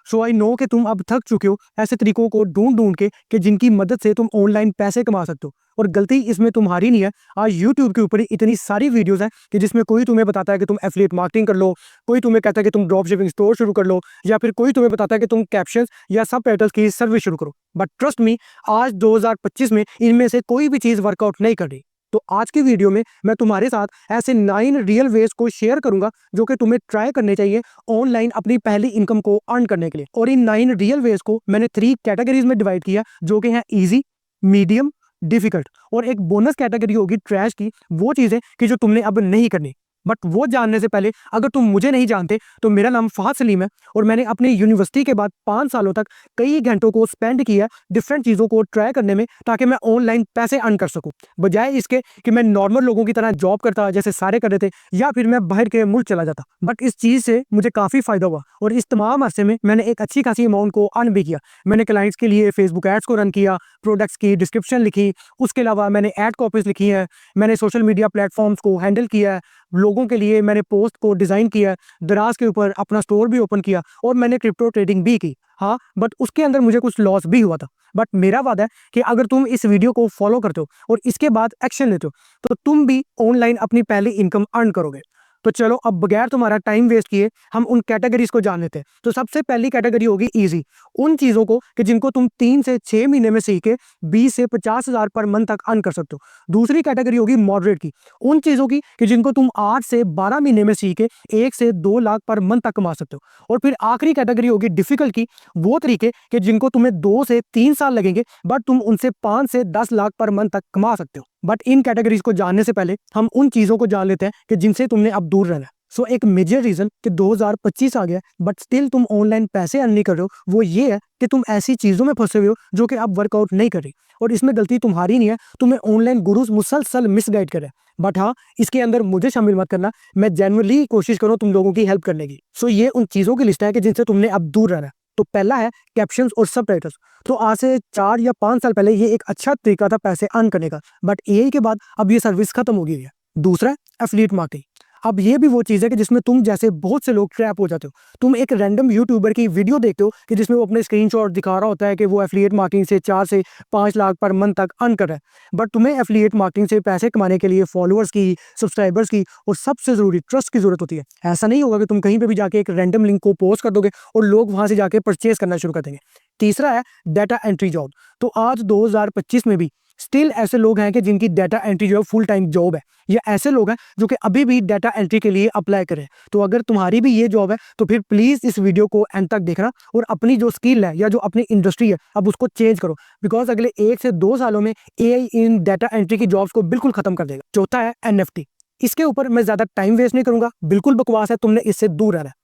So I know कि तुम अब थक चुके हो ऐसे तरीकों को ढूंढ ढूंढ के कि जिनकी मदद से तुम ऑनलाइन पैसे कमा सकते हो। और गलती इसमें तुम्हारी नहीं है। आज यूट्यूब के ऊपर इतनी सारी वीडियोस हैं कि जिसमें कोई तुम्हें बताता है कि तुम एफिलिएट मार्केटिंग कर लो, कोई तुम्हें कहता है कि तुम ड्रॉप शिपिंग स्टोर शुरू कर लो, या फिर कोई तुम्हें बताता है कि तुम कैप्शंस या सब टाइटल्स की सर्विस शुरू करो। बट ट्रस्ट मी, आज 2025 में इनमें से कोई भी चीज़ वर्कआउट नहीं कर रही। तो आज की वीडियो में मैं तुम्हारे साथ ऐसे 9 रियल वेज को शेयर करूंगा जो कि तुम्हें ट्राई करने चाहिए ऑनलाइन अपनी पहली इनकम को अर्न करने के लिए। और इन 9 रियल वेज को मैंने 3 कैटेगरीज में डिवाइड किया, जो कि हैं इजी, मीडियम, डिफिकल्ट, और एक बोनस कैटेगरी होगी ट्रैश की, वो चीजें कि जो तुमने अब नहीं करनी। बट वो जानने से पहले, अगर तुम मुझे नहीं जानते तो मेरा नाम फहद सलीम है और मैंने अपनी यूनिवर्सिटी के बाद 5 सालों तक कई घंटों को स्पेंड किया डिफरेंट चीज़ों को ट्राई करने में, ताकि मैं ऑनलाइन पैसे अर्न कर सकूं, बजाय इसके कि मैं नॉर्मल लोगों की तरह जॉब करता जैसे सारे कर रहे थे, या फिर मैं बाहर के मुल्क चला जाता। बट इस चीज़ से मुझे काफ़ी फायदा हुआ और इस तमाम अरसे में मैंने एक अच्छी खासी अमाउंट को अर्न भी किया। मैंने क्लाइंट्स के लिए फेसबुक एड्स को रन किया, प्रोडक्ट्स की डिस्क्रिप्शन लिखी, उसके अलावा मैंने एड कॉपीज लिखी है, मैंने सोशल मीडिया प्लेटफॉर्म्स को हैंडल किया है, लोगों के लिए मैंने पोस्ट को डिज़ाइन किया, दराज के ऊपर अपना स्टोर भी ओपन किया, और मैंने क्रिप्टो ट्रेडिंग भी की। हाँ, बट उसके अंदर मुझे कुछ लॉस भी हुआ था। बट मेरा वादा है कि अगर तुम इस वीडियो को फॉलो करते हो और इसके बाद एक्शन लेते हो तो तुम भी ऑनलाइन अपनी पहली इनकम अर्न करोगे। तो चलो, अब बगैर तुम्हारा टाइम वेस्ट किए हम उन कैटेगरीज को जान लेते हैं। तो सबसे पहली कैटेगरी होगी इजी, उन चीज़ों को कि जिनको तुम 3 से 6 महीने में सीख के 20 से 50 हज़ार पर मंथ तक अर्न कर सकते हो। दूसरी कैटेगरी होगी मॉडरेट की, उन चीज़ों की कि जिनको तुम 8 से 12 महीने में सीख के 1 से 2 लाख पर मंथ तक कमा सकते हो। और फिर आखिरी कैटेगरी होगी डिफिकल्ट की, वो तरीके कि जिनको तुम्हें 2 से 3 साल लगेंगे बट तुम उनसे 5 से 10 लाख पर मंथ तक कमा सकते हो। बट इन कैटेगरीज को जानने से पहले हम उन चीज़ों को जान लेते हैं कि जिनसे तुमने अब दूर रहना है। सो एक मेजर रीजन कि 2025 आ गया बट स्टिल तुम ऑनलाइन पैसे अर्न नहीं कर रहे हो, वो ये है कि तुम ऐसी चीज़ों में फंसे हुए हो जो कि अब वर्कआउट नहीं कर रही। और इसमें गलती तुम्हारी नहीं है, तुम्हें ऑनलाइन गुरुज मुसलसल मिसगाइड कर रहे हैं। बट हाँ, इसके अंदर मुझे शामिल मत करना, मैं जेन्युइनली कोशिश करूँ तुम लोगों की हेल्प करने की। सो ये उन चीज़ों की लिस्ट है कि जिनसे तुमने अब दूर रहना है। तो पहला है कैप्शंस और सबटाइटल्स। तो आज से 4 या 5 साल पहले ये एक अच्छा तरीका था पैसे अर्न करने का, बट एआई के बाद अब ये सर्विस खत्म हो गई है। दूसरा है एफिलिएट मार्केटिंग। अब ये भी वो चीज़ है कि जिसमें तुम जैसे बहुत से लोग ट्रैप हो जाते हो। तुम एक रैंडम यूट्यूबर की वीडियो देखते हो कि जिसमें वो अपने स्क्रीनशॉट दिखा रहा होता है कि वो एफिलिएट मार्केटिंग से 4 से 5 लाख पर मंथ तक अर्न कर रहा है। बट तुम्हें एफिलिएट मार्केटिंग से पैसे कमाने के लिए फॉलोअर्स की, सब्सक्राइबर्स की और सबसे ज़रूरी ट्रस्ट की ज़रूरत होती है। ऐसा नहीं होगा कि तुम कहीं पर भी जाके एक रैंडम लिंक को पोस्ट कर दोगे और लोग वहाँ से जाके परचेज करना शुरू कर देंगे। तीसरा है डाटा एंट्री जॉब। तो आज 2025 में भी स्टिल ऐसे लोग हैं कि जिनकी डाटा एंट्री जो फुल टाइम जॉब है, या ऐसे लोग हैं जो कि अभी भी डाटा एंट्री के लिए अप्लाई करें। तो अगर तुम्हारी भी ये जॉब है तो फिर प्लीज़ इस वीडियो को एंड तक देखना और अपनी जो स्किल है या जो अपनी इंडस्ट्री है अब उसको चेंज करो, बिकॉज अगले 1 से 2 सालों में एआई इन डाटा एंट्री की जॉब्स को बिल्कुल खत्म कर देगा। चौथा है एनएफटी। इसके ऊपर मैं ज़्यादा टाइम वेस्ट नहीं करूंगा, बिल्कुल बकवास है, तुमने इससे दूर रहना है।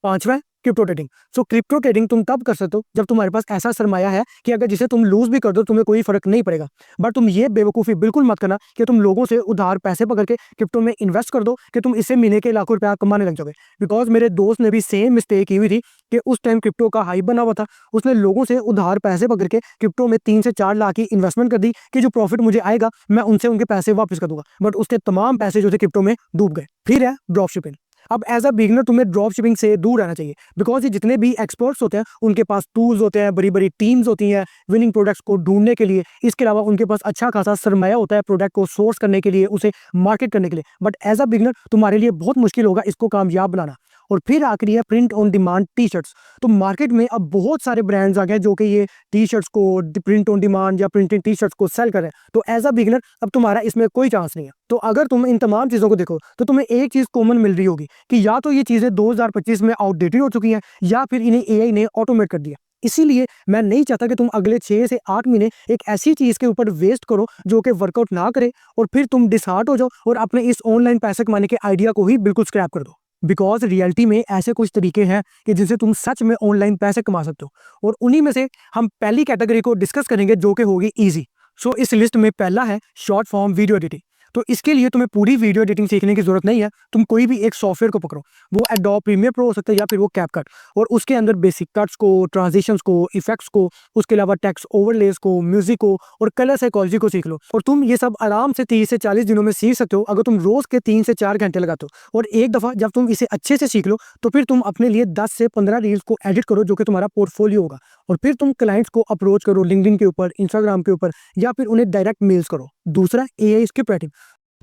पांचवा है crypto trading. So crypto trading तुम तब कर सकते हो जब तुम्हारे पास ऐसा सरमाया है कि अगर जिसे तुम लूज भी कर दो तुम्हें कोई फर्क नहीं पड़ेगा। बट तुम ये बेवकूफ़ी बिल्कुल मत करना कि तुम लोगों से उधार पैसे पकड़ के क्रिप्टो में इन्वेस्ट कर दो कि तुम इससे महीने के लाखों रुपया कमाने लग जाओगे। बिकॉज मेरे दोस्त ने भी सेम मिस्टेक की हुई थी कि उस टाइम क्रिप्टो का हाइप बना हुआ था, उसने लोगों से उधार पैसे पकड़ के क्रिप्टो में 3 से 4 लाख की इन्वेस्टमेंट कर दी कि जो प्रॉफिट मुझे आएगा मैं उनसे उनके पैसे वापस कर दूंगा। बट उसके तमाम पैसे जो थे क्रिप्टो में डूब गए। फिर है ड्रॉप शिपिंग। अब एज अ बिगिनर तुम्हें ड्रॉप शिपिंग से दूर रहना चाहिए, बिकॉज ये जितने भी एक्सपर्ट्स होते हैं उनके पास टूल्स होते हैं, बड़ी बड़ी टीम्स होती हैं विनिंग प्रोडक्ट्स को ढूंढने के लिए। इसके अलावा उनके पास अच्छा खासा सरमाया होता है प्रोडक्ट को सोर्स करने के लिए, उसे मार्केट करने के लिए। बट एज अ बिगिनर तुम्हारे लिए बहुत मुश्किल होगा इसको कामयाब बनाना। और फिर आखिरी है print on demand T shirts. तो मार्केट में अब बहुत सारे ब्रांड्स आ गए जो कि ये टी शर्ट्स को प्रिंट ऑन डिमांड या प्रिंटेड टी शर्ट्स को सेल कर रहे हैं। तो एज अ बिगिनर अब तुम्हारा इसमें कोई चांस नहीं है। तो अगर तुम इन तमाम चीज़ों को देखो तो तुम्हें एक चीज़ कॉमन मिल रही होगी कि या तो ये चीज़ें 2025 में आउटडेटेड हो चुकी हैं या फिर इन्हें एआई ने ऑटोमेट कर दिया। इसीलिए मैं नहीं चाहता कि तुम अगले 6 से 8 महीने एक ऐसी चीज़ के ऊपर वेस्ट करो जो कि वर्कआउट ना करे और फिर तुम डिसहार्ट हो जाओ और अपने इस ऑनलाइन पैसे कमाने के आइडिया को ही बिल्कुल स्क्रैप कर दो। बिकॉज रियलिटी में ऐसे कुछ तरीके हैं कि जिनसे तुम सच में ऑनलाइन पैसे कमा सकते हो, और उन्हीं में से हम पहली कैटेगरी को डिस्कस करेंगे जो कि होगी ईजी। सो इस लिस्ट में पहला है शॉर्ट फॉर्म वीडियो एडिटिंग। तो इसके लिए तुम्हें पूरी वीडियो एडिटिंग सीखने की जरूरत नहीं है। तुम कोई भी एक सॉफ्टवेयर को पकड़ो, वो एडोब प्रीमियर प्रो हो सकता है या फिर वो कैपकट, और उसके अंदर बेसिक कट्स को, ट्रांजिशंस को, इफेक्ट्स को, उसके अलावा टेक्स्ट ओवरलेस को, म्यूजिक को और कलर साइकोलॉजी को सीख लो। और तुम ये सब आराम से 30 से 40 दिनों में सीख सकते हो अगर तुम रोज के 3 से 4 घंटे लगाते हो। और एक दफा जब तुम इसे अच्छे से सीख लो तो फिर तुम अपने लिए 10 से 15 रील्स को एडिट करो जो कि तुम्हारा पोर्टफोलियो होगा, और फिर तुम क्लाइंट्स को अप्रोच करो लिंक्डइन के ऊपर, इंस्टाग्राम के ऊपर, या फिर उन्हें डायरेक्ट मेल्स करो। दूसरा, एआई स्क्रिप्ट राइटिंग।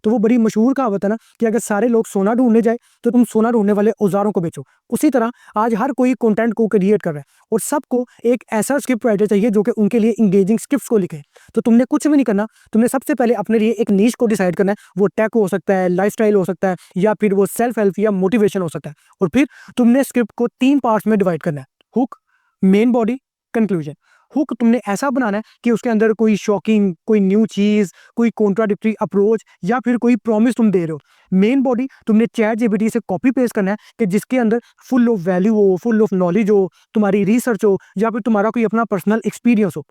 तो वो बड़ी मशहूर कहावत है ना कि अगर सारे लोग सोना ढूंढने जाए तो तुम सोना ढूंढने वाले औजारों को बेचो। उसी तरह आज हर कोई कंटेंट को क्रिएट कर रहा है और सबको एक ऐसा स्क्रिप्ट राइटर चाहिए जो कि उनके लिए इंगेजिंग स्क्रिप्ट्स को लिखे। तो तुमने कुछ भी नहीं करना, तुमने सबसे पहले अपने लिए एक नीश को डिसाइड करना है। वो टेक हो सकता है, लाइफस्टाइल हो सकता है, या फिर वो सेल्फ हेल्प या मोटिवेशन हो सकता है। और फिर तुमने स्क्रिप्ट को 3 पार्ट्स में डिवाइड करना है: hook, main body, conclusion. Hook तुमने ऐसा बनाना है कि उसके अंदर कोई शॉकिंग, कोई न्यू चीज, कोई कॉन्ट्राडिक्टरी अप्रोच या फिर कोई प्रॉमिस तुम दे रहे हो। मेन बॉडी तुमने चैट जीपीटी से कॉपी पेस्ट करना है कि जिसके अंदर फुल ऑफ वैल्यू हो, फुल ऑफ नॉलेज हो, तुम्हारी रिसर्च हो, या फिर तुम्हारा कोई अपना पर्सनल एक्सपीरियंस हो।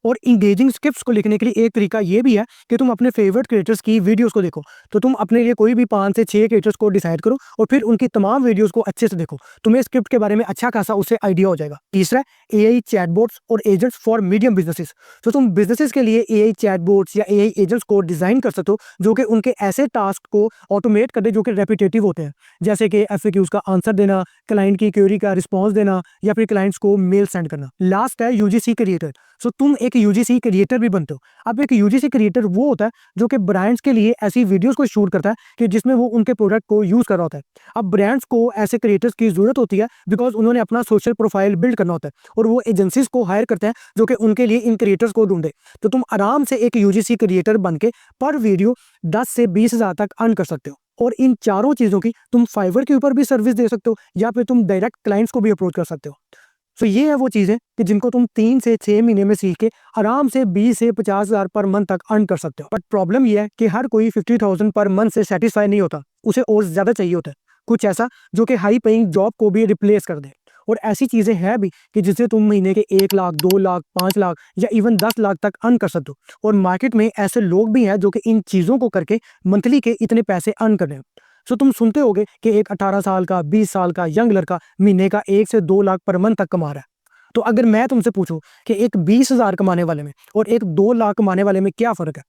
और इंगेजिंग स्क्रिप्ट्स को लिखने के लिए एक तरीका ये भी है कि तुम अपने फेवरेट क्रिएटर्स की वीडियोस को देखो। तो तुम अपने लिए कोई भी 5 से 6 क्रिएटर्स को डिसाइड करो और फिर उनकी तमाम वीडियोस को अच्छे से देखो। तुम्हें स्क्रिप्ट के बारे में अच्छा खासा उससे आइडिया हो जाएगा। तीसरा, एआई चैटबॉट्स और एजेंट्स फॉर मीडियम बिजनेसेस। तो तुम बिजनेसेस के लिए एआई चैटबॉट्स या एआई एजेंट्स को डिजाइन कर सकते हो जो कि उनके ऐसे टास्क को ऑटोमेट कर दे जो कि रेपिटेटिव होते हैं, जैसे कि एफएक्यूज का आंसर देना, क्लाइंट की क्वेरी का रिस्पॉन्स देना, या फिर क्लाइंट्स को मेल सेंड करना। लास्ट है यूजीसी क्रिएटर। सो तुम एक यूजीसी क्रिएटर भी बनते हो। अब एक यूजीसी क्रिएटर वो होता है जो कि ब्रांड्स के लिए ऐसी वीडियोस को शूट करता है कि जिसमें वो उनके प्रोडक्ट को यूज कर रहा होता है। अब ब्रांड्स को ऐसे क्रिएटर्स की जरूरत होती है बिकॉज उन्होंने अपना सोशल प्रोफाइल बिल्ड करना होता है, और वो एजेंसीज को हायर करते हैं जो कि उनके लिए इन क्रिएटर्स को ढूंढे। तो तुम आराम से एक यूजीसी क्रिएटर बन के पर वीडियो 10 से 20 हज़ार तक अर्न कर सकते हो। और इन चारों चीजों की तुम फाइवर के ऊपर भी सर्विस दे सकते हो या फिर तुम डायरेक्ट क्लाइंट्स को भी अप्रोच कर सकते हो। तो ये है वो चीज़ें कि जिनको तुम 3 से 6 महीने में सीख के आराम से 20 से 50 हज़ार पर मंथ तक अर्न कर सकते हो। बट प्रॉब्लम ये है कि हर कोई 50,000 पर मंथ से सेटिस्फाई नहीं होता, उसे और ज़्यादा चाहिए होता है, कुछ ऐसा जो कि हाई पेइंग जॉब को भी रिप्लेस कर दे। और ऐसी चीज़ें हैं भी कि जिससे तुम महीने के 1 लाख, 2 लाख, 5 लाख या इवन 10 लाख तक अर्न कर सकते हो। और मार्केट में ऐसे लोग भी हैं जो कि इन चीज़ों को करके मंथली के इतने पैसे अर्न कर रहे हैं। सो तुम सुनते होगे कि एक 18 साल का, 20 साल का यंग लड़का महीने का 1 से 2 लाख पर मंथ तक कमा रहा है। तो अगर मैं तुमसे पूछूं कि एक 20,000 कमाने वाले में और एक 2 लाख कमाने वाले में क्या फ़र्क है,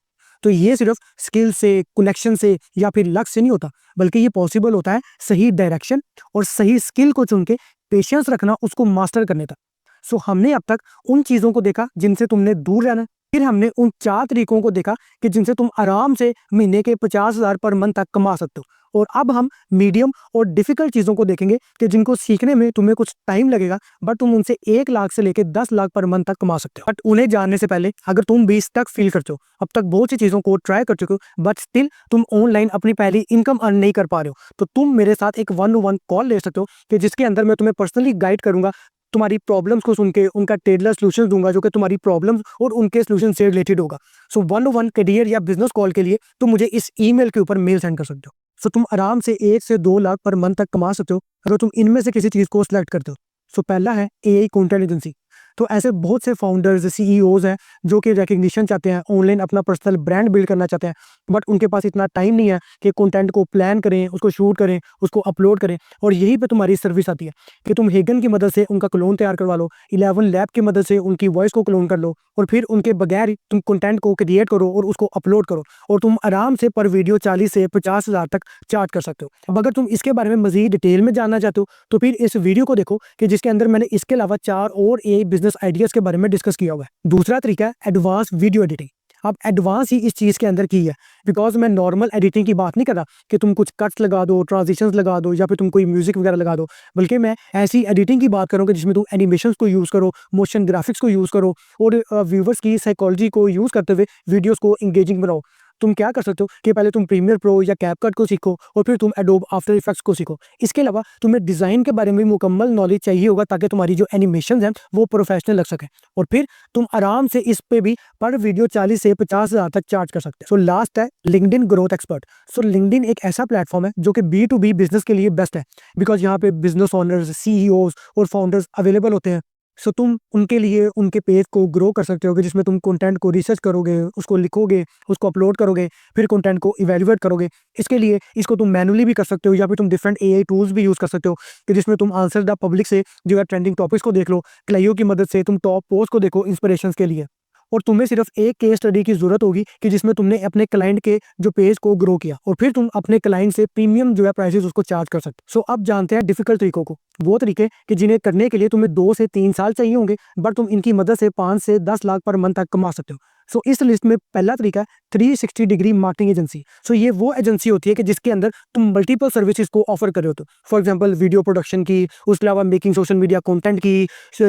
तो ये सिर्फ स्किल से, कनेक्शन से या फिर लक से नहीं होता, बल्कि ये पॉसिबल होता है सही डायरेक्शन और सही स्किल को चुन के पेशेंस रखना, उसको मास्टर करने तक। सो हमने अब तक उन चीज़ों को देखा जिनसे तुमने दूर रहना, फिर हमने उन 4 तरीकों को देखा कि जिनसे तुम आराम से महीने के 50,000 पर मंथ तक कमा सकते हो। और अब हम मीडियम और डिफिकल्ट चीज़ों को देखेंगे कि जिनको सीखने में तुम्हें कुछ टाइम लगेगा, बट तुम उनसे 1 लाख से लेकर 10 लाख पर मंथ तक कमा सकते हो। बट उन्हें जानने से पहले अगर तुम 20 तक फील करते हो, अब तक बहुत सी चीज़ों को ट्राई कर चुके हो, बट स्टिल तुम ऑनलाइन अपनी पहली इनकम अर्न नहीं कर पा रहे हो, तो तुम मेरे साथ एक 1-on-1 कॉल ले सकते हो कि जिसके अंदर मैं तुम्हें पर्सनली गाइड करूंगा, तुम्हारी प्रॉब्लम्स को सुन के उनका टेलर सॉल्यूशन दूंगा जो कि तुम्हारी प्रॉब्लम्स और उनके सॉल्यूशन से रिलेटेड होगा। सो 1-on-1 करियर या बिजनेस कॉल के लिए तुम मुझे इस ईमेल के ऊपर मेल सेंड कर सकते हो। सो तुम आराम से 1 से 2 लाख पर मंथ तक कमा सकते हो अगर तुम इनमें से किसी चीज़ को सिलेक्ट करते हो। सो पहला है एआई कंटेंट एजेंसी। तो ऐसे बहुत से फाउंडर्स, सीईओज हैं जो कि रिकग्निशन चाहते हैं, ऑनलाइन अपना पर्सनल ब्रांड बिल्ड करना चाहते हैं, बट उनके पास इतना टाइम नहीं है कि कंटेंट को प्लान करें, उसको शूट करें, उसको अपलोड करें। और यहीं पे तुम्हारी सर्विस आती है कि तुम हेगन की मदद से उनका क्लोन तैयार करवा लो, 11 लैब की मदद से उनकी वॉइस को क्लोन कर लो, और फिर उनके बगैर ही तुम कंटेंट को क्रिएट करो और उसको अपलोड करो, और तुम आराम से पर वीडियो 40 से 50 हज़ार तक चार्ज कर सकते हो। अब अगर तुम इसके बारे में मजीद डिटेल में जानना चाहते हो तो फिर इस वीडियो को देखो कि जिसके अंदर मैंने इसके अलावा 4 और एआई बिजनेस आइडियाज़ के बारे में डिस्कस किया हुआ है। दूसरा तरीका है एडवांस वीडियो एडिटिंग। अब एडवांस ही इस चीज़ के अंदर की है, बिकॉज मैं नॉर्मल एडिटिंग की बात नहीं कर रहा कि तुम कुछ कट्स लगा दो, ट्रांजिशंस लगा दो, या फिर तुम कोई म्यूजिक वगैरह लगा दो, बल्कि मैं ऐसी एडिटिंग की बात करूँगा जिसमें तुम एनिमेशंस को यूज़ करो, मोशन ग्राफिक्स को यूज़ करो, और व्यूवर्स की साइकोलॉजी को यूज़ करते हुए वीडियोज़ को इंगेजिंग बनाओ। तुम क्या कर सकते हो कि पहले तुम प्रीमियर प्रो या कैपकट को सीखो और फिर तुम एडोब आफ्टर इफेक्ट्स को सीखो। इसके अलावा तुम्हें डिज़ाइन के बारे में मुकम्मल नॉलेज चाहिए होगा ताकि तुम्हारी जो एनिमेशन हैं वो प्रोफेशनल लग सके, और फिर तुम आराम से इस पे भी पर वीडियो 40 से 50 हज़ार तक चार्ज कर सकते हो। सो लास्ट है लिंक्डइन ग्रोथ एक्सपर्ट। सो लिंक्डइन एक ऐसा प्लेटफॉर्म है जो कि B2B बिजनेस के लिए बेस्ट है, बिकॉज यहाँ पे बिजनेस ओनर्स, सीईओज और फाउंडर्स अवेलेबल होते हैं सो तुम उनके लिए उनके पेज को ग्रो कर सकते हो, जिसमें तुम कंटेंट को रिसर्च करोगे, उसको लिखोगे, उसको अपलोड करोगे, फिर कंटेंट को इवैल्यूएट करोगे। इसके लिए इसको तुम मैनुअली भी कर सकते हो या फिर तुम डिफरेंट एआई टूल्स भी यूज़ कर सकते हो कि जिसमें तुम आंसर द पब्लिक से जो है ट्रेंडिंग टॉपिक्स को देख लो, क्लाइयो की मदद से तुम टॉप पोस्ट को देखो इंस्पिरेशंस के लिए। और तुम्हें सिर्फ एक केस स्टडी की ज़रूरत होगी कि जिसमें तुमने अपने क्लाइंट के जो पेज को ग्रो किया और फिर तुम अपने क्लाइंट से प्रीमियम जो है प्राइसेस उसको चार्ज कर सकते हो। सो अब जानते हैं डिफिकल्ट तरीकों को, वो तरीके कि जिन्हें करने के लिए तुम्हें 2 से 3 साल चाहिए होंगे, बट तुम इनकी मदद से 5 से 10 लाख पर मंथ तक कमा सकते हो। सो इस लिस्ट में पहला तरीका है 360 डिग्री मार्केटिंग एजेंसी। सो ये वो एजेंसी होती है कि जिसके अंदर तुम मल्टीपल सर्विसेज को ऑफर कर रहे हो। तो फॉर एग्जांपल वीडियो प्रोडक्शन की, उसके अलावा मेकिंग सोशल मीडिया कंटेंट की,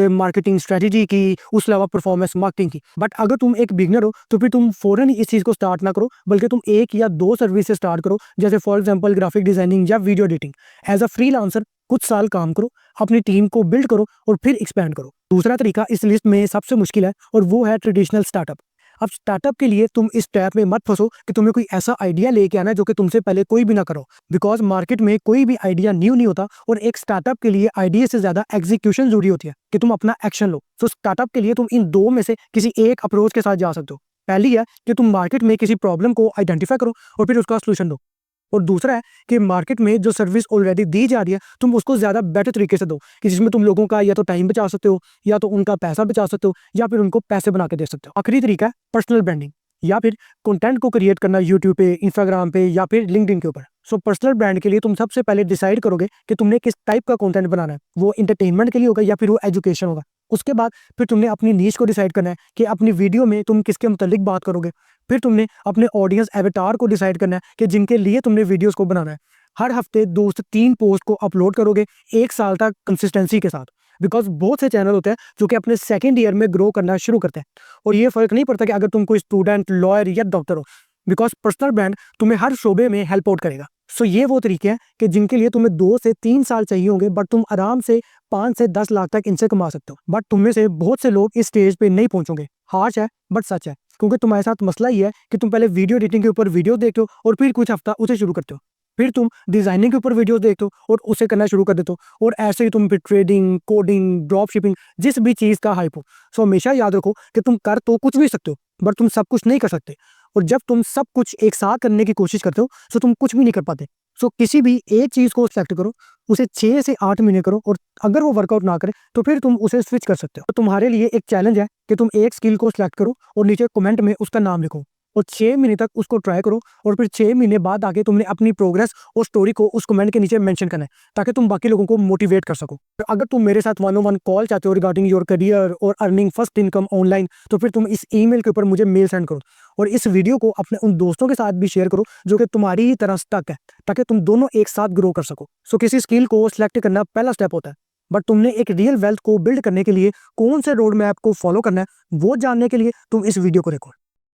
मार्केटिंग स्ट्रेटजी की, उसके अलावा परफॉर्मेंस मार्केटिंग की। बट अगर तुम एक बिगनर हो तो फिर तुम फौरन ही इस चीज़ को स्टार्ट ना करो, बल्कि तुम 1 या 2 सर्विस से स्टार्ट करो, जैसे फॉर एग्जाम्पल ग्राफिक डिजाइनिंग या video editing. As a freelancer कुछ साल काम करो, अपनी टीम को बिल्ड करो और फिर एक्सपैंड करो। दूसरा तरीका इस लिस्ट में सबसे मुश्किल है और वो है ट्रेडिशनल स्टार्टअप। अब स्टार्टअप के लिए तुम इस ट्रैप में मत फंसो कि तुम्हें कोई ऐसा आइडिया लेके आना है जो कि तुमसे पहले कोई भी ना करो, बिकॉज मार्केट में कोई भी आइडिया न्यू नहीं होता और एक स्टार्टअप के लिए आइडिया से ज्यादा एग्जीक्यूशन जरूरी होती है कि तुम अपना एक्शन लो। तो स्टार्टअप के लिए तुम इन 2 में से किसी एक अप्रोच के साथ जा सकते हो। पहली है कि तुम मार्केट में किसी प्रॉब्लम को आइडेंटिफाई करो और फिर उसका सोल्यूशन दो, और दूसरा है कि मार्केट में जो सर्विस ऑलरेडी दी जा रही है तुम उसको ज़्यादा बेटर तरीके से दो कि जिसमें तुम लोगों का या तो टाइम बचा सकते हो, या तो उनका पैसा बचा सकते हो, या फिर उनको पैसे बना के दे सकते हो। आखिरी तरीका है पर्सनल ब्रांडिंग या फिर कंटेंट को क्रिएट करना यूट्यूब पे, इंस्टाग्राम पे या फिर लिंक्डइन के ऊपर। सो पर्सनल ब्रांड के लिए तुम सबसे पहले डिसाइड करोगे कि तुमने किस टाइप का कंटेंट बनाना है, वो इंटरटेनमेंट के लिए होगा या फिर वो एजुकेशन होगा। उसके बाद फिर तुमने अपनी नीश को डिसाइड करना है कि अपनी वीडियो में तुम किसके मुतालिक बात करोगे। फिर तुमने अपने ऑडियंस एवेटार को डिसाइड करना है कि जिनके लिए तुमने वीडियोस को बनाना है। हर हफ्ते 2 से 3 पोस्ट को अपलोड करोगे 1 साल तक कंसिस्टेंसी के साथ, बिकॉज बहुत से चैनल होते हैं जो कि अपने सेकेंड ईयर में ग्रो करना शुरू करते हैं, और ये फर्क नहीं पड़ता कि अगर तुम कोई स्टूडेंट, लॉयर या डॉक्टर हो, बिकॉज पर्सनल ब्रांड तुम्हें हर शोबे में हेल्प आउट करेगा। सो ये वो तरीके हैं कि जिनके लिए तुम्हें 2 से 3 साल चाहिए होंगे, बट तुम आराम से 5 से 10 लाख तक इनसे कमा सकते हो। बट तुम में से बहुत से लोग इस स्टेज पे नहीं पहुंचोगे। हार्श है बट सच है, क्योंकि तुम्हारे साथ मसला ये है कि तुम पहले वीडियो एडिटिंग के ऊपर वीडियो देखते हो और फिर कुछ हफ्ता उसे शुरू करते हो, फिर तुम डिजाइनिंग के ऊपर वीडियोस देखते हो और उसे करना शुरू कर देते हो, और ऐसे ही तुम फिर ट्रेडिंग, कोडिंग, ड्रॉप शिपिंग, जिस भी चीज़ का हाइप हो। सो हमेशा याद रखो कि तुम कर तो कुछ भी सकते हो, बट तुम सब कुछ नहीं कर सकते, और जब तुम सब कुछ एक साथ करने की कोशिश करते हो तो तुम कुछ भी नहीं कर पाते। सो किसी भी एक चीज़ को सेलेक्ट करो, उसे 6 से 8 महीने करो, और अगर वो वर्कआउट ना करे तो फिर तुम उसे स्विच कर सकते हो। तो तुम्हारे लिए एक चैलेंज है कि तुम एक स्किल को सिलेक्ट करो और नीचे कमेंट में उसका नाम लिखो, और 6 महीने तक उसको ट्राई करो, और फिर 6 महीने बाद आके तुमने अपनी प्रोग्रेस और स्टोरी को उस कमेंट के नीचे मेंशन करना है, ताकि तुम बाकी लोगों को मोटिवेट कर सको। तो अगर तुम मेरे साथ 1-on-1 कॉल चाहते हो रिगार्डिंग योर करियर और अर्निंग फर्स्ट इनकम ऑनलाइन, तो फिर तुम इस ईमेल के ऊपर मुझे मेल सेंड करो, और इस वीडियो को अपने उन दोस्तों के साथ भी शेयर करो जो कि तुम्हारी ही तरह स्टक है, ताकि तुम दोनों एक साथ ग्रो कर सको। सो किसी स्किल को सिलेक्ट करना पहला स्टेप होता है, बट तुमने एक रियल वेल्थ को बिल्ड करने के लिए कौन से रोड मैप को फॉलो करना है, वो जानने के लिए तुम इस वीडियो को देखो।